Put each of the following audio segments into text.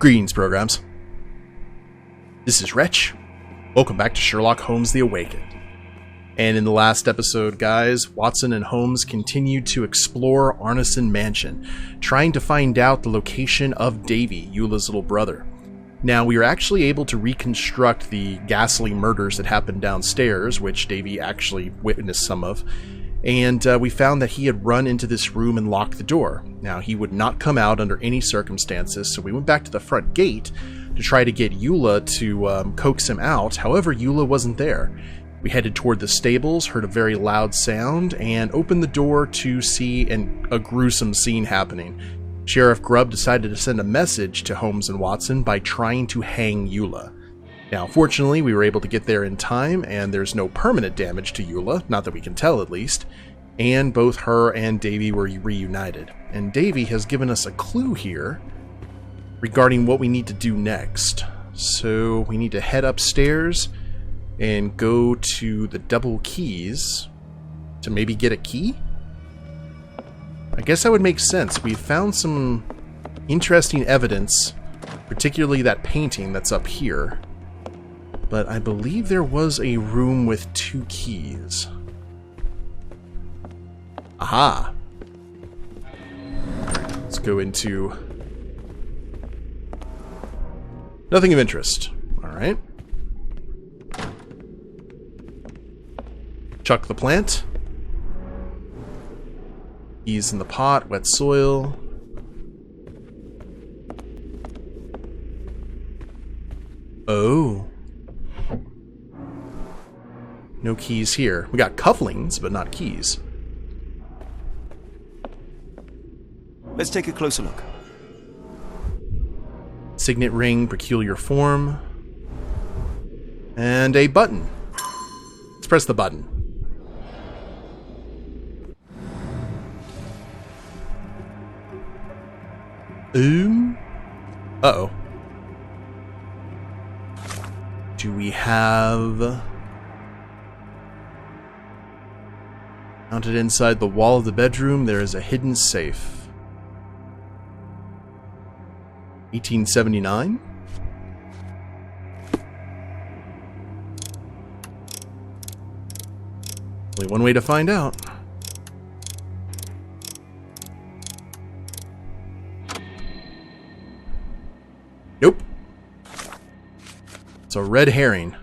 Greetings, programs. This is Wretch. Welcome back to Sherlock Holmes: The Awakened. And in the last episode, guys, Watson and Holmes continued to explore Arneson Mansion, trying to find out the location of Davey, Eula's little brother. Now, we were actually able to reconstruct the ghastly murders that happened downstairs, which Davey actually witnessed some of, and we found that he had run into this room and locked the door. Now, he would not come out under any circumstances, so we went back to the front gate to try to get Eula to coax him out. However, Eula wasn't there. We headed toward the stables, heard a very loud sound, and opened the door to see a gruesome scene happening. Sheriff Grubb decided to send a message to Holmes and Watson by trying to hang Eula. Now, fortunately, we were able to get there in time, and there's no permanent damage to Eula, not that we can tell at least, and both her and Davey were reunited. And Davey has given us a clue here regarding what we need to do next. So we need to head upstairs and go to the double keys to maybe get a key? I guess that would make sense. We found some interesting evidence, particularly that painting that's up here. But I believe there was a room with 2 keys. Aha! Let's go into... nothing of interest. Alright. Chuck the plant. Keys in the pot, wet soil. Oh. No keys here. We got cufflinks, but not keys. Let's take a closer look. Signet ring, peculiar form. And a button. Let's press the button. Uh-oh. Do we have... mounted inside the wall of the bedroom, there is a hidden safe. 1879? Only one way to find out. Nope. It's a red herring.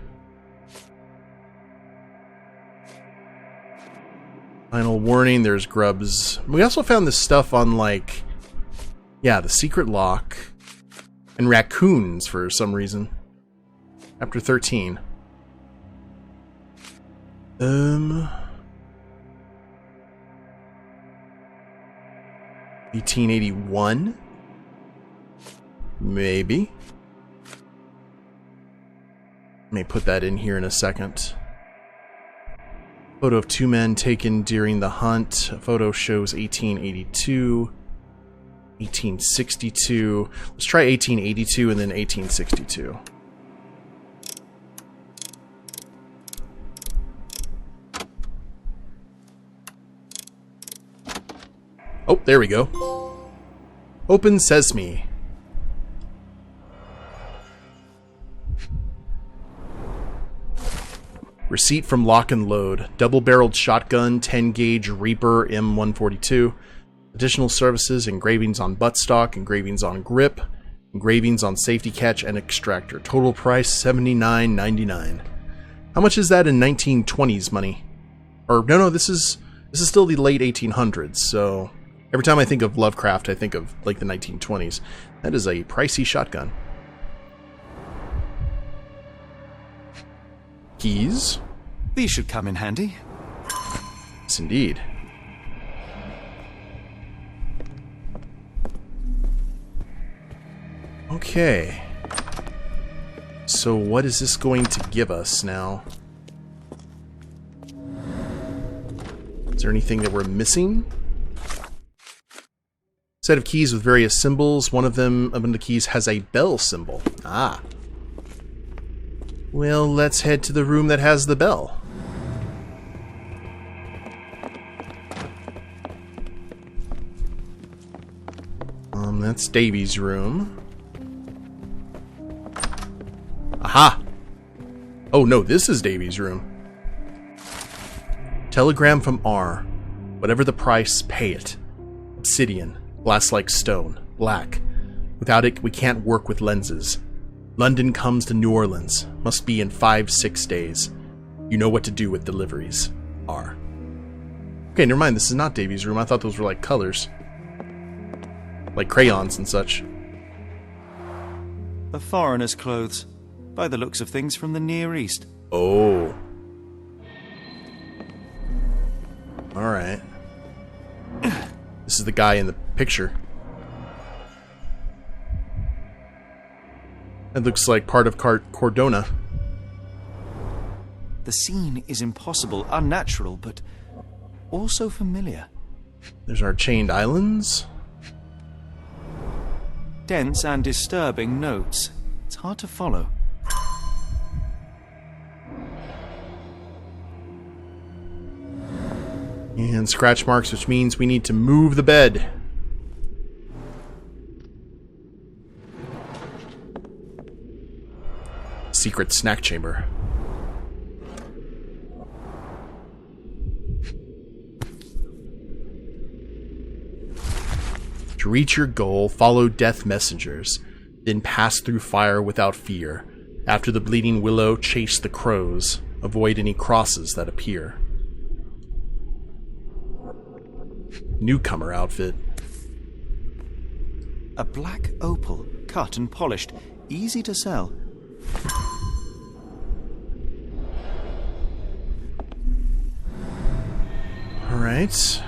Final warning, there's grubs. We also found this stuff on, like... yeah, the secret lock. And raccoons, for some reason. Chapter 13. 1881? Maybe. Let me put that in here in a second. Photo of 2 men taken during the hunt. A photo shows 1882, 1862. Let's try 1882 and then 1862. Oh, there we go. Open sesame. Receipt from Lock and Load. Double-barreled shotgun, 10-gauge Reaper M142. Additional services, engravings on buttstock, engravings on grip, engravings on safety catch and extractor. Total price $79.99. How much is that in 1920s money? Or no, this is still the late 1800s. So every time I think of Lovecraft, I think of like the 1920s. That is a pricey shotgun. Keys. These should come in handy. Yes, indeed. Okay. So what is this going to give us now? Is there anything that we're missing? Set of keys with various symbols. One of the keys has a bell symbol. Ah. Well, let's head to the room that has the bell. That's Davey's room. Aha! Oh no, this is Davey's room. Telegram from R. Whatever the price, pay it. Obsidian. Glass-like stone. Black. Without it, we can't work with lenses. London comes to New Orleans. Must be in 5-6 days. You know what to do with deliveries. R. Okay, never mind. This is not Davey's room. I thought those were like colors. Like crayons and such. A foreigner's clothes. By the looks of things from the Near East. Oh. Alright. This is the guy in the picture. It looks like part of Cordona. The scene is impossible, unnatural, but also familiar. There's our chained islands. Dense and disturbing notes. It's hard to follow. And scratch marks, which means we need to move the bed. Secret snack chamber. To reach your goal, follow death messengers, then pass through fire without fear. After the bleeding willow, chase the crows. Avoid any crosses that appear. Newcomer outfit. A black opal, cut and polished, easy to sell. Alright.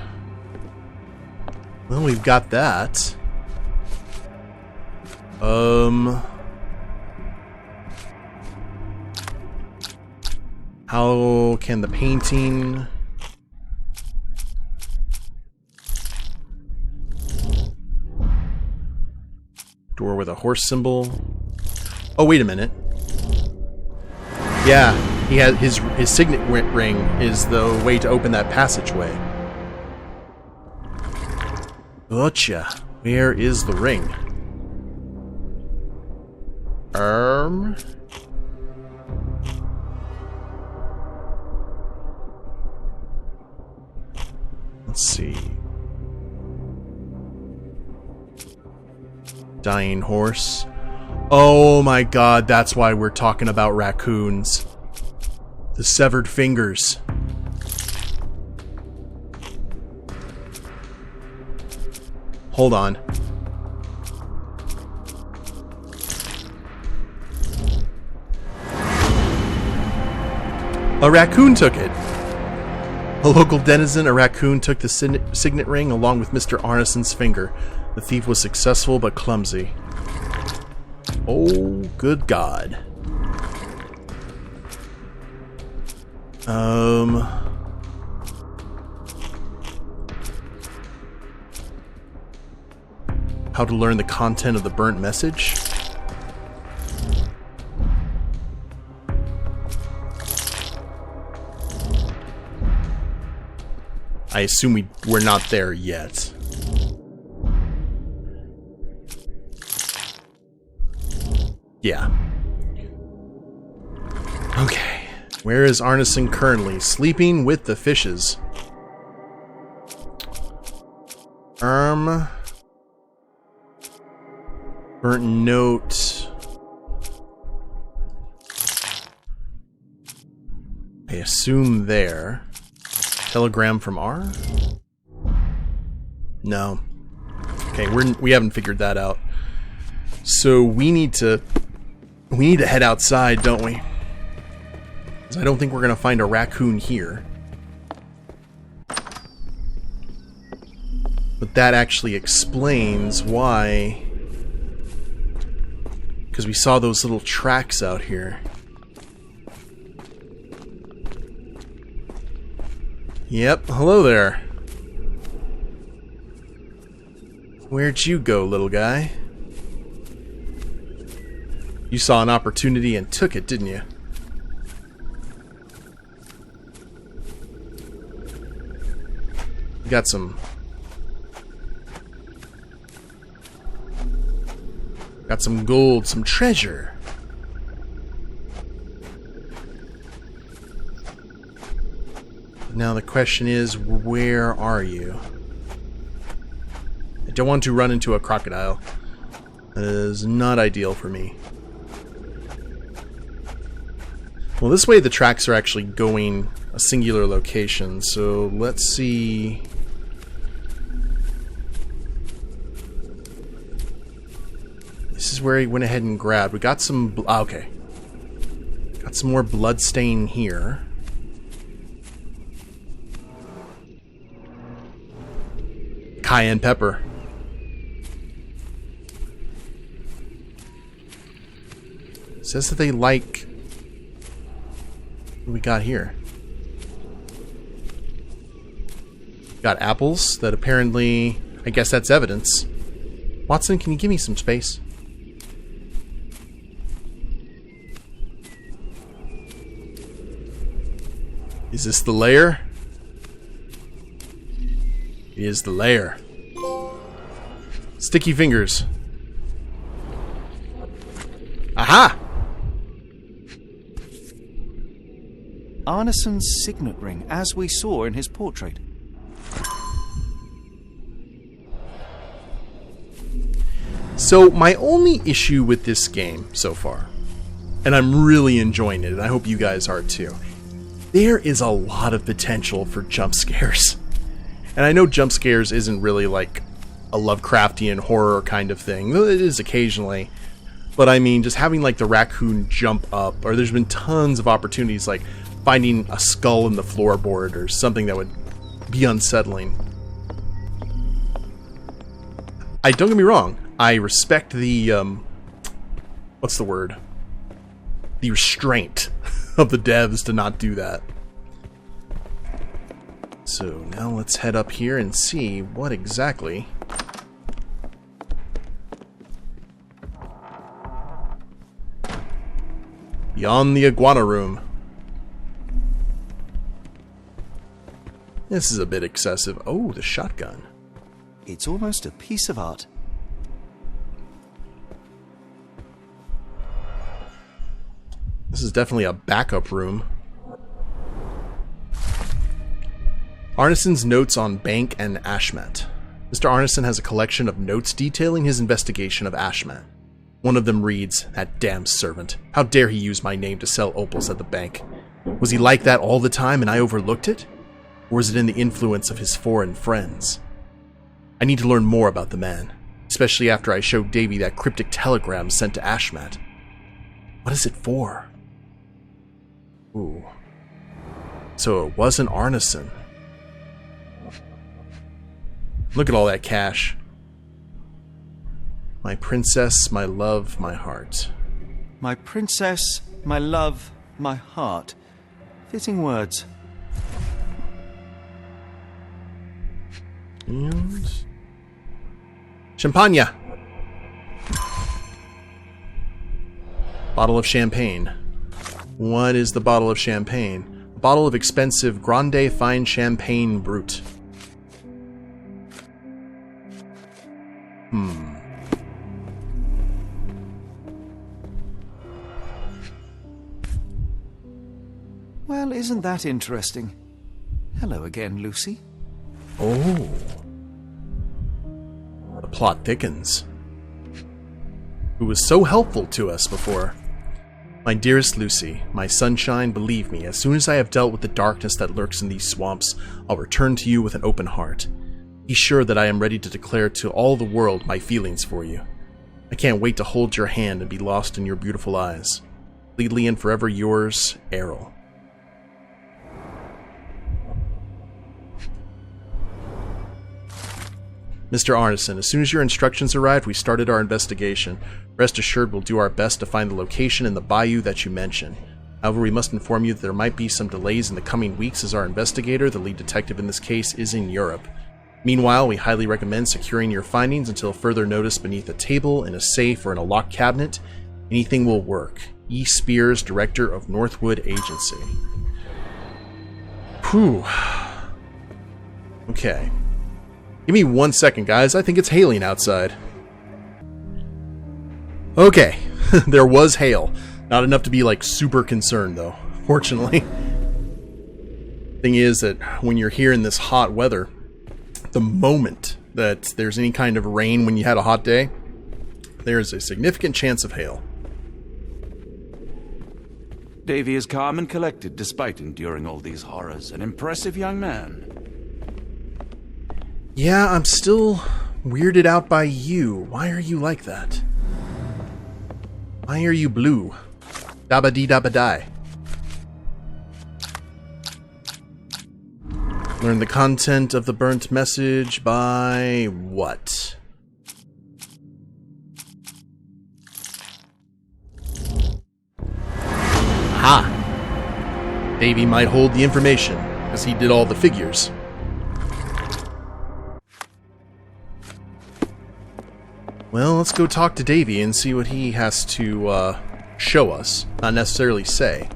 Well, we've got that. How can the painting... Door with a horse symbol. Oh, wait a minute. Yeah, he has his signet ring is the way to open that passageway. Gotcha. Where is the ring? Let's see. Dying horse. Oh my god, that's why we're talking about raccoons. The severed fingers. Hold on. A raccoon took it. A local denizen, a raccoon took the signet ring along with Mr. Arneson's finger. The thief was successful but clumsy. Oh, good God. How to learn the content of the burnt message? I assume we're not there yet. Yeah. Okay. Where is Arneson currently? Sleeping with the fishes. Burnt note. I assume there. Telegram from R? No. Okay, we haven't figured that out. So we need to head outside, don't we? 'Cause I don't think we're gonna find a raccoon here. But that actually explains why. Because we saw those little tracks out here. Yep, hello there. Where'd you go, little guy? You saw an opportunity and took it, didn't you? Got some gold, some treasure. Now the question is, where are you? I don't want to run into a crocodile. That is not ideal for me. Well, this way the tracks are actually going a singular location, so let's see. This is where he went ahead and grabbed. We got some... okay. Got some more blood stain here. Cayenne pepper. It says that they like... what we got here? Got apples that apparently... I guess that's evidence. Watson, can you give me some space? Is this the lair? It is the lair. Sticky fingers. Aha! Arneson's signet ring, as we saw in his portrait. So, my only issue with this game so far, and I'm really enjoying it, and I hope you guys are too, there is a lot of potential for jump scares. And I know jump scares isn't really like a Lovecraftian horror kind of thing, though it is occasionally. But I mean, just having like the raccoon jump up, or there's been tons of opportunities like finding a skull in the floorboard or something that would be unsettling. Don't get me wrong, I respect the, what's the word? The restraint of the devs to not do that. So now let's head up here and see what exactly... beyond the iguana room. This is a bit excessive. Oh, the shotgun. It's almost a piece of art. This is definitely a backup room. Arneson's notes on Bank and Ashmet. Mr. Arneson has a collection of notes detailing his investigation of Ashmet. One of them reads, "That damn servant. How dare he use my name to sell opals at the bank? Was he like that all the time and I overlooked it? Or is it in the influence of his foreign friends? I need to learn more about the man, especially after I showed Davey that cryptic telegram sent to Ashmet. What is it for?" Ooh. So it wasn't Arneson. Look at all that cash. My princess, my love, my heart. My princess, my love, my heart. Fitting words. And... champagne! Bottle of champagne. What is the bottle of champagne? A bottle of expensive Grande Fine Champagne Brut. Well, isn't that interesting? Hello again, Lucy. Oh. The plot thickens. Who was so helpful to us before. My dearest Lucy, my sunshine, believe me, as soon as I have dealt with the darkness that lurks in these swamps, I'll return to you with an open heart. Be sure that I am ready to declare to all the world my feelings for you. I can't wait to hold your hand and be lost in your beautiful eyes. Completely and forever yours, Errol. Mr. Arneson, as soon as your instructions arrived, we started our investigation. Rest assured we'll do our best to find the location in the bayou that you mentioned. However, we must inform you that there might be some delays in the coming weeks as our investigator, the lead detective in this case, is in Europe. Meanwhile, we highly recommend securing your findings until further notice beneath a table, in a safe, or in a locked cabinet. Anything will work. E. Spears, Director of Northwood Agency. Whew. Okay. Give me 1 second, guys. I think it's hailing outside. Okay. There was hail. Not enough to be, like, super concerned, though. Fortunately. Thing is that when you're here in this hot weather, the moment that there's any kind of rain when you had a hot day, there is a significant chance of hail. Davey is calm and collected despite enduring all these horrors. An impressive young man. Yeah, I'm still weirded out by you. Why are you like that? Why are you blue? Dabba-dee-dabba-die. Learn the content of the burnt message by what? Ha! Davey might hold the information, as he did all the figures. Well, let's go talk to Davey and see what he has to show us, not necessarily say.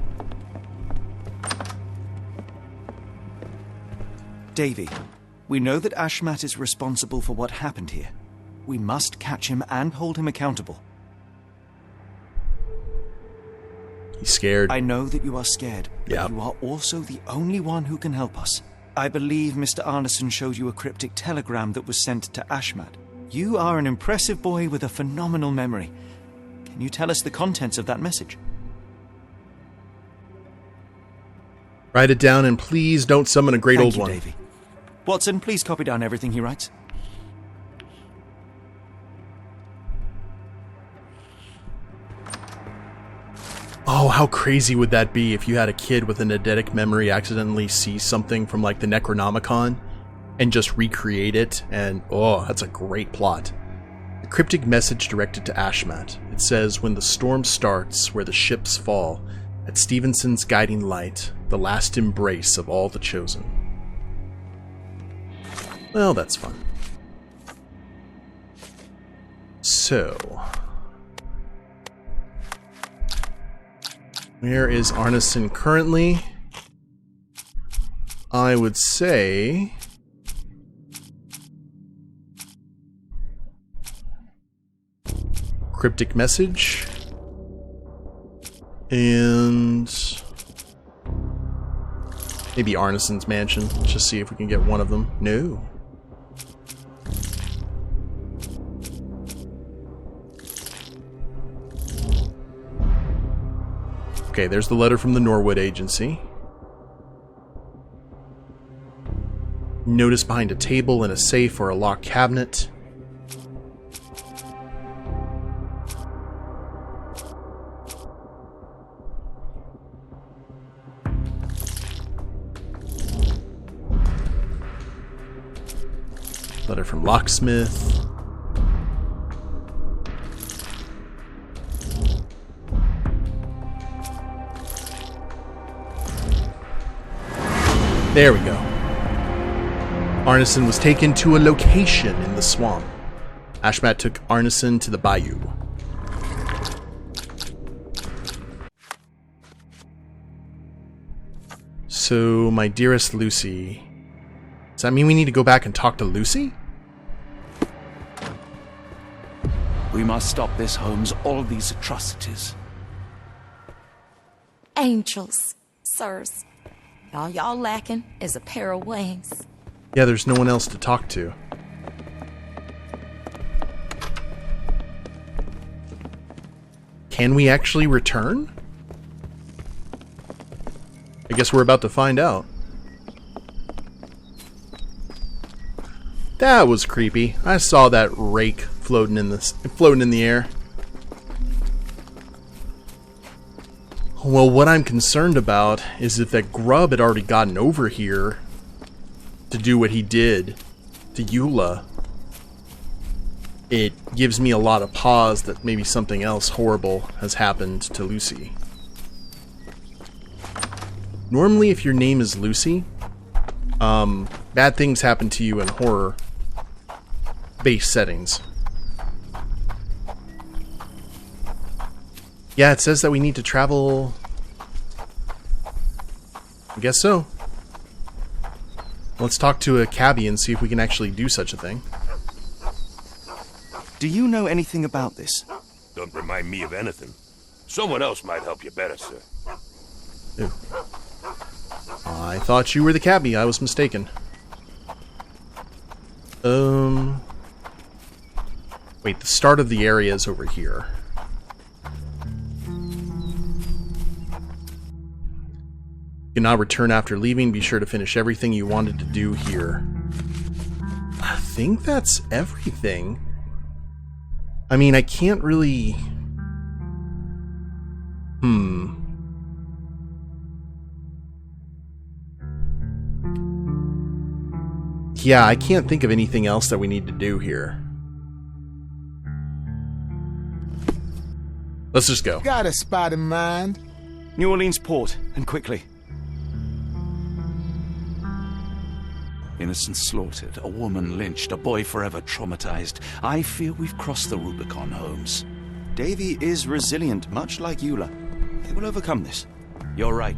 Davey, we know that Ashmat is responsible for what happened here. We must catch him and hold him accountable. He's scared. I know that you are scared, but Yep. you are also the only one who can help us. I believe Mr. Arneson showed you a cryptic telegram that was sent to Ashmat. You are an impressive boy with a phenomenal memory. Can you tell us the contents of that message? Write it down and please don't summon a great Thank old you, one. Davey. Watson, please copy down everything he writes. Oh, how crazy would that be if you had a kid with an eidetic memory accidentally see something from like the Necronomicon and just recreate it, and oh, that's a great plot. A cryptic message directed to Ashmat. It says, when the storm starts where the ships fall, at Stevenson's guiding light, the last embrace of all the chosen. Well, that's fun. So, where is Arneson currently? I would say cryptic message and maybe Arneson's mansion. Let's just see if we can get one of them. No. Okay, there's the letter from the Norwood Agency. Notice behind a table in a safe or a locked cabinet. Letter from Locksmith. There we go. Arneson was taken to a location in the swamp. Ashmat took Arneson to the bayou. So, my dearest Lucy... Does that mean we need to go back and talk to Lucy? We must stop this, Holmes. All these atrocities. Angels, sirs. All y'all lacking is a pair of wings. Yeah, there's no one else to talk to. Can we actually return? I guess we're about to find out. That was creepy. I saw that rake floating in the air. Well, what I'm concerned about is if that grub had already gotten over here to do what he did to Eula, it gives me a lot of pause that maybe something else horrible has happened to Lucy. Normally, if your name is Lucy, bad things happen to you in horror-based settings. Yeah, it says that we need to travel... I guess so. Let's talk to a cabbie and see if we can actually do such a thing. Do you know anything about this? Don't remind me of anything. Someone else might help you better, sir. Ooh. I thought you were the cabbie. I was mistaken. Wait, the start of the area is over here. You cannot return after leaving. Be sure to finish everything you wanted to do here. I think that's everything. I mean, I can't really... Yeah, I can't think of anything else that we need to do here. Let's just go. Got a spot in mind. New Orleans port, and quickly. Innocents slaughtered, a woman lynched, a boy forever traumatized. I fear we've crossed the Rubicon, Holmes. Davey is resilient, much like Eula. They will overcome this. You're right,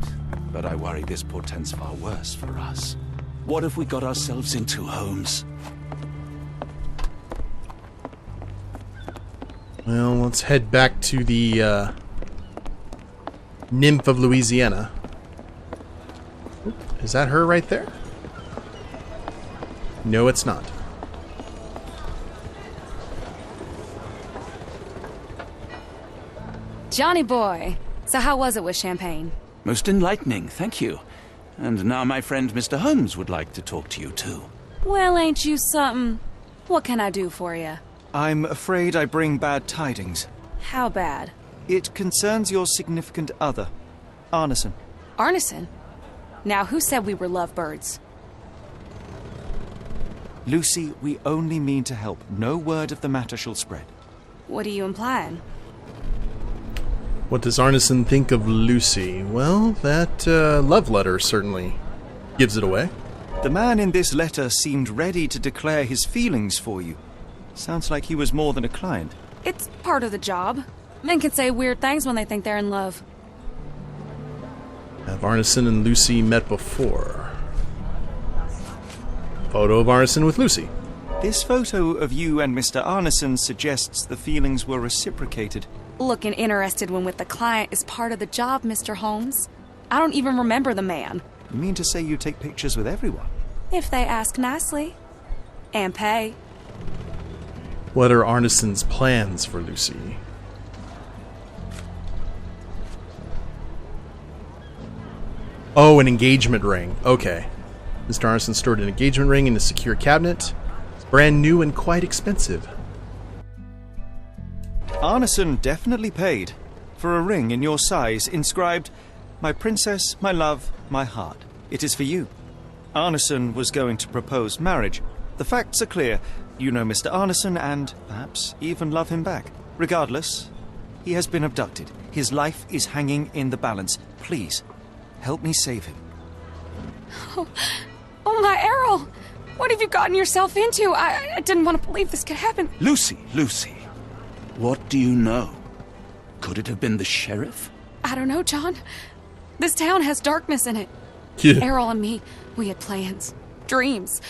but I worry this portends far worse for us. What have we got ourselves into, Holmes? Well, let's head back to the nymph of Louisiana. Oop, is that her right there? No, it's not. Johnny boy, so how was it with Champagne? Most enlightening, thank you. And now my friend Mr. Holmes would like to talk to you too. Well, ain't you something? What can I do for you? I'm afraid I bring bad tidings. How bad? It concerns your significant other, Arneson. Arneson? Now, who said we were lovebirds? Lucy, we only mean to help. No word of the matter shall spread. What are you implying? What does Arneson think of Lucy? Well, that love letter certainly gives it away. The man in this letter seemed ready to declare his feelings for you. Sounds like he was more than a client. It's part of the job. Men can say weird things when they think they're in love. Have Arneson and Lucy met before? Photo of Arneson with Lucy. This photo of you and Mr. Arneson suggests the feelings were reciprocated. Looking interested when with the client is part of the job, Mr. Holmes. I don't even remember the man. You mean to say you take pictures with everyone? If they ask nicely. And pay. What are Arneson's plans for Lucy? Oh, an engagement ring. Okay. Mr. Arneson stored an engagement ring in a secure cabinet. It's brand new and quite expensive. Arneson definitely paid for a ring in your size inscribed, "My princess, my love, my heart. It is for you." Arneson was going to propose marriage. The facts are clear. You know Mr. Arneson and perhaps even love him back. Regardless, he has been abducted. His life is hanging in the balance. Please, help me save him. Oh my Errol! What have you gotten yourself into? I didn't want to believe this could happen. Lucy, Lucy, what do you know? Could it have been the sheriff? I don't know, John. This town has darkness in it. Yeah. Errol and me, we had plans, dreams.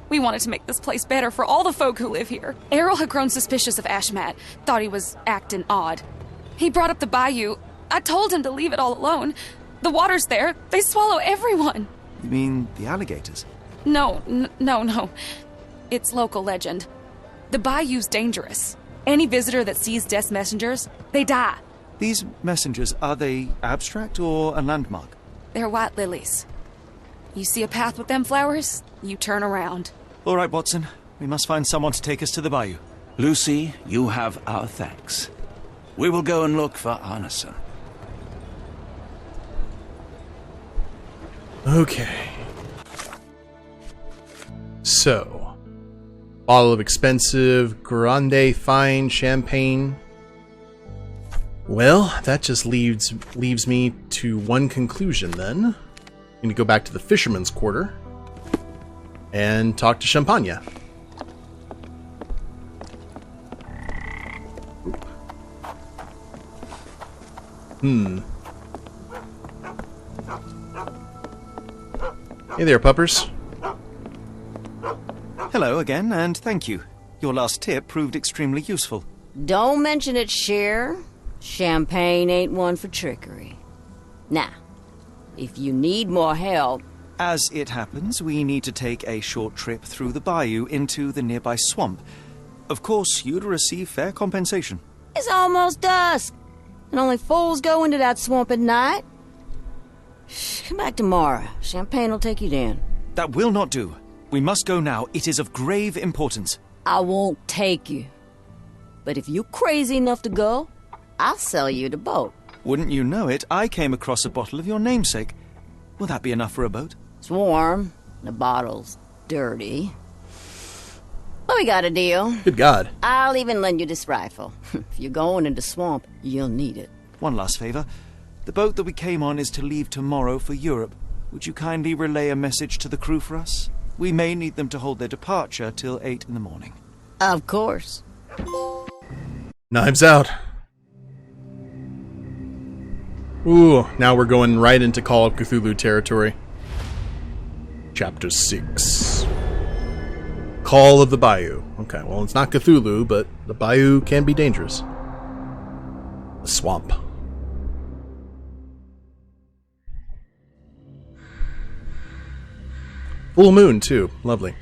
We wanted to make this place better for all the folk who live here. Errol had grown suspicious of Ashmat, thought he was acting odd. He brought up the bayou. I told him to leave it all alone. The water's there. They swallow everyone. You mean the alligators? No. It's local legend. The bayou's dangerous. Any visitor that sees death's messengers, they die. These messengers, are they abstract or a landmark? They're white lilies. You see a path with them flowers, you turn around. All right, Watson. We must find someone to take us to the bayou. Lucy, you have our thanks. We will go and look for Arneson. Okay. So, bottle of expensive, grande, fine champagne. Well, that just leaves me to one conclusion then. I'm going to go back to the fisherman's quarter and talk to Champagne. Hey there, puppers. Hello again, and thank you. Your last tip proved extremely useful. Don't mention it, Cher. Champagne ain't one for trickery. Now, if you need more help, As it happens, we need to take a short trip through the bayou into the nearby swamp. Of course, you'd receive fair compensation. It's almost dusk, and only fools go into that swamp at night. Come back tomorrow. Champagne will take you down. That will not do. We must go now. It is of grave importance. I won't take you. But if you're crazy enough to go, I'll sell you the boat. Wouldn't you know it, I came across a bottle of your namesake. Will that be enough for a boat? It's warm. The bottle's dirty. But we got a deal. Good God. I'll even lend you this rifle. If you're going into swamp, you'll need it. One last favor. The boat that we came on is to leave tomorrow for Europe. Would you kindly relay a message to the crew for us? We may need them to hold their departure till 8 in the morning. Of course. Knives out. Ooh, now we're going right into Call of Cthulhu territory. Chapter 6. Call of the Bayou. Okay, well, it's not Cthulhu, but the bayou can be dangerous. The swamp. Full moon, too. Lovely.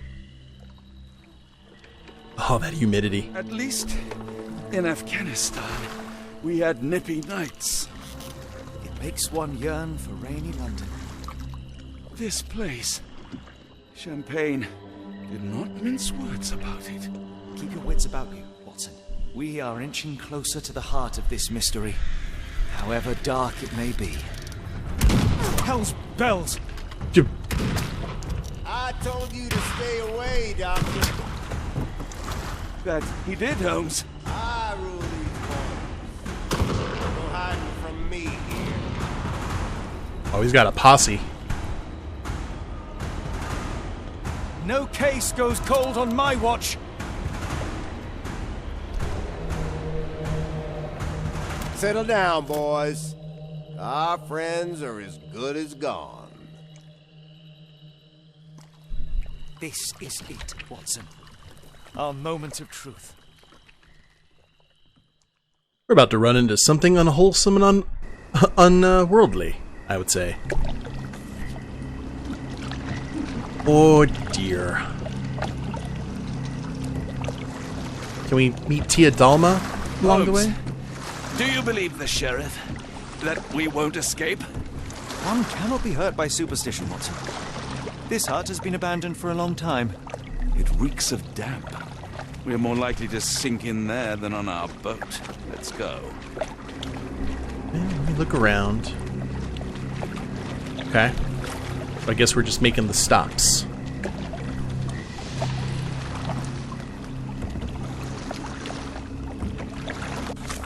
Oh, that humidity. At least in Afghanistan, we had nippy nights. It makes one yearn for rainy London. This place, Champagne, did not mince words about it. Keep your wits about you, Watson. We are inching closer to the heart of this mystery, however dark it may be. Hell's bells! I told you to stay away, Doctor. That he did, Holmes. I rule these parts. No hiding from me here. Oh, he's got a posse. No case goes cold on my watch. Settle down, boys. Our friends are as good as gone. This is it, Watson. Our moment of truth. We're about to run into something unwholesome and unworldly, I would say. Oh dear. Can we meet Tia Dalma along the way? Do you believe the sheriff? That we won't escape? One cannot be hurt by superstition, Watson. This hut has been abandoned for a long time. It reeks of damp. We're more likely to sink in there than on our boat. Let's go. Let me look around. Okay. I guess we're just making the stops.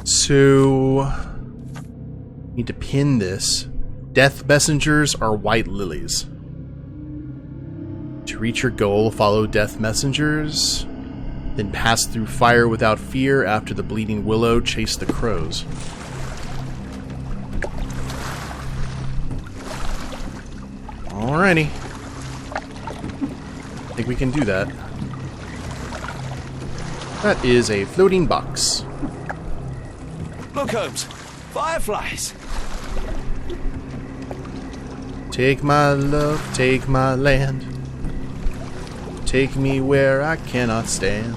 So, need to pin this. Death messengers are white lilies. To reach your goal, follow death messengers, then pass through fire without fear. After the bleeding willow, chase the crows. Alrighty. I think we can do that. That is a floating box. Look, Holmes. Fireflies. Take my love, take my land. Take me where I cannot stand.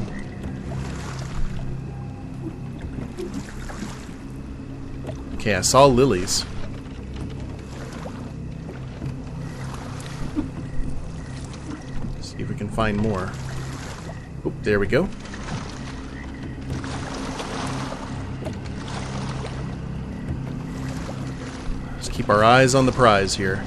Okay, I saw lilies. See if we can find more. Oh, there we go. Just keep our eyes on the prize here.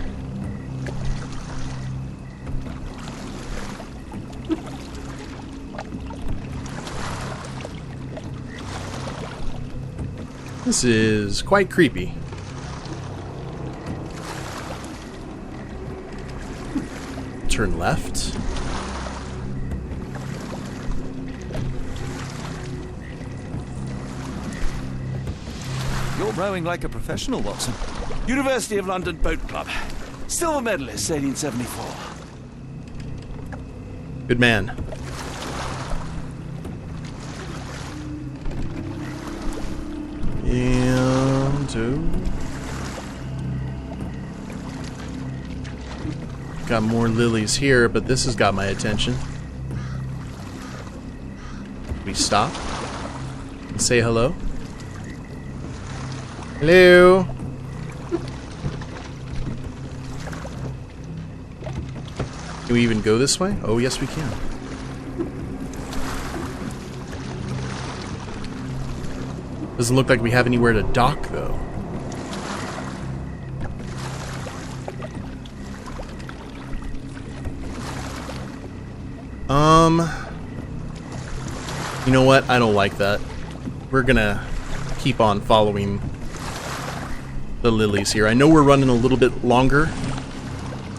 This is quite creepy. Turn left. You're rowing like a professional, Watson. University of London Boat Club. Silver medalist, 1874. Good man. And got more lilies here, but this has got my attention. We stop and say hello. Hello. Can we even go this way? Oh, yes, we can. Doesn't look like we have anywhere to dock, though. You know what? I don't like that. We're gonna keep on following the lilies here. I know we're running a little bit longer,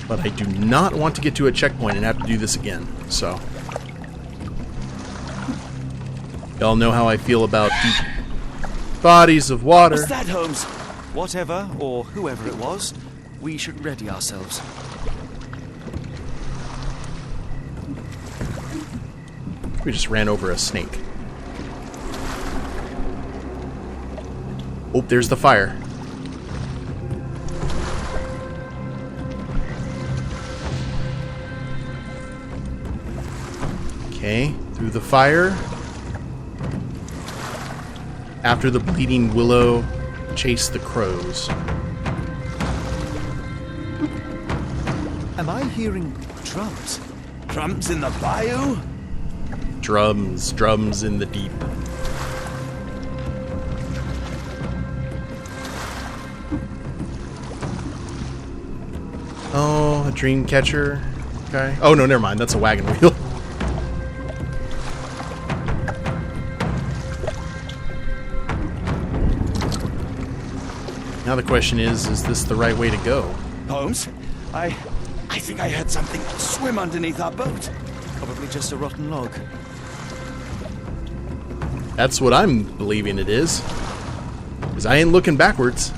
but I do not want to get to a checkpoint and have to do this again, so. Y'all know how I feel about deep bodies of water. What's that, Holmes? Whatever, or whoever it was, we should ready ourselves. We just ran over a snake. Oh, there's the fire. Okay, through the fire. After the bleeding willow, chase the crows. Am I hearing drums? Drums in the bayou? Drums, drums in the deep. Oh, a dream catcher. Okay. Oh, no, never mind. That's a wagon wheel. Now the question is this the right way to go? Holmes, I think I heard something swim underneath our boat. Probably just a rotten log. That's what I'm believing it is. Because I ain't looking backwards.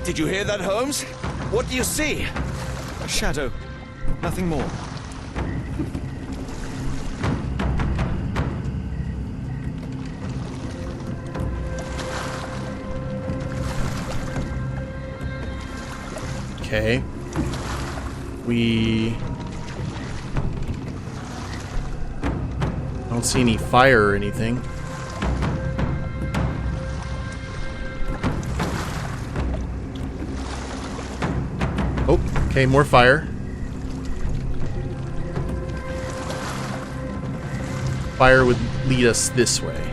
Did you hear that, Holmes? What do you see? A shadow. Nothing more. Okay. We don't see any fire or anything. Oh, okay, more fire. Fire would lead us this way.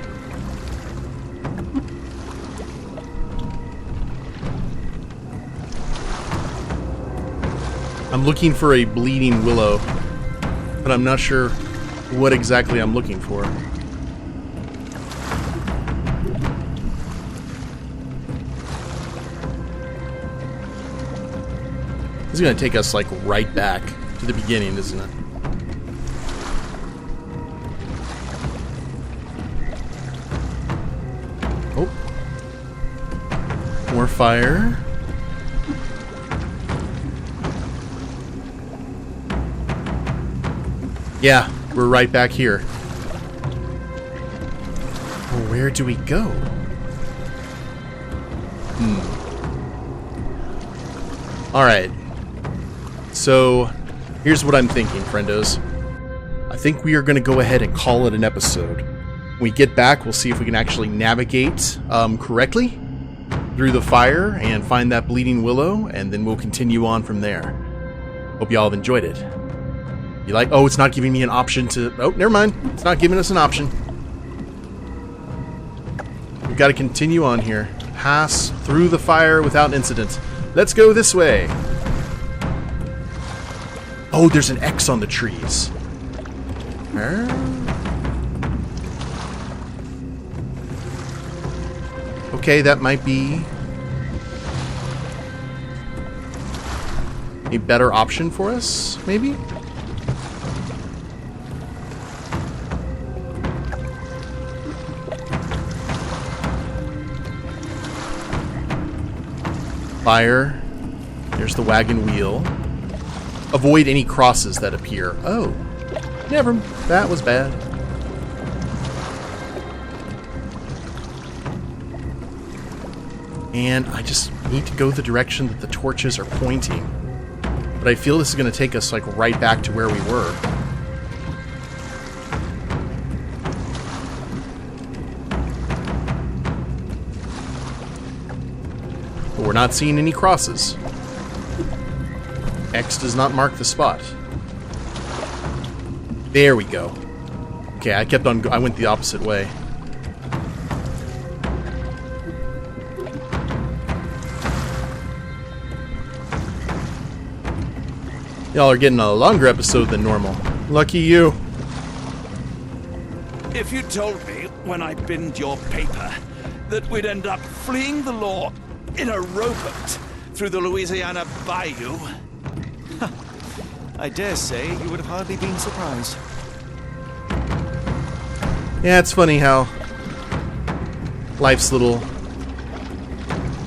I'm looking for a bleeding willow, but I'm not sure what exactly I'm looking for. This is going to take us, like, right back to the beginning, isn't it? Oh. More fire. Yeah, we're right back here. Well, where do we go? Alright. So, here's what I'm thinking, friendos. I think we are going to go ahead and call it an episode. When we get back, we'll see if we can actually navigate correctly through the fire and find that bleeding willow, and then we'll continue on from there. Hope y'all have enjoyed it. You like? Oh, it's not giving me an option to... Oh, never mind. It's not giving us an option. We've got to continue on here. Pass through the fire without incident. Let's go this way. Oh, there's an X on the trees. Okay, that might be a better option for us, maybe? Fire. There's the wagon wheel. Avoid any crosses that appear. Oh. Never. That was bad. And I just need to go the direction that the torches are pointing. But I feel this is going to take us, like, right back to where we were. But we're not seeing any crosses. X does not mark the spot. There we go. Okay, I went the opposite way. Y'all are getting a longer episode than normal. Lucky you. If you told me when I binned your paper that we'd end up fleeing the law in a rowboat through the Louisiana bayou, I dare say you would have hardly been surprised. Yeah, it's funny how life's little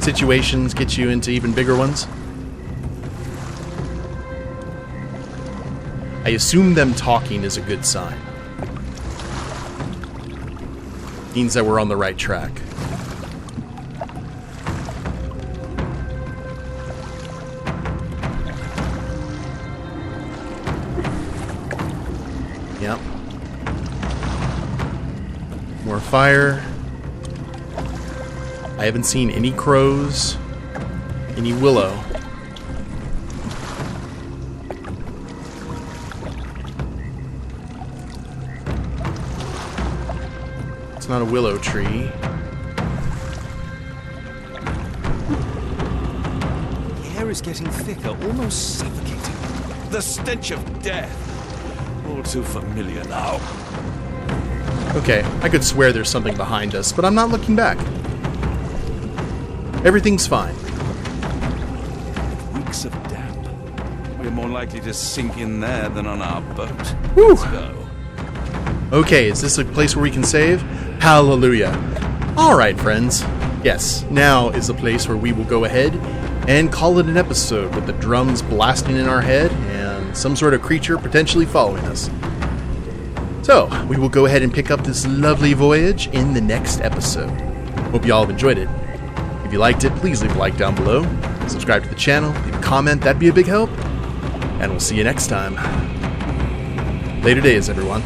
situations get you into even bigger ones. I assume them talking is a good sign. Means that we're on the right track. Yep. More fire. I haven't seen any crows, any willow. It's not a willow tree. The air is getting thicker, almost suffocating. the stench of death. All too familiar now. Okay, I could swear there's something behind us, but I'm not looking back. Everything's fine. Weeks of damp. We're more likely to sink in there than on our boat. Whew. Let's go. Okay, is this a place where we can save? Hallelujah. Alright, friends. Yes, now is the place where we will go ahead and call it an episode with the drums blasting in our head and some sort of creature potentially following us. So, we will go ahead and pick up this lovely voyage in the next episode. Hope you all have enjoyed it. If you liked it, please leave a like down below, subscribe to the channel, leave a comment, that'd be a big help, and we'll see you next time. Later days, everyone.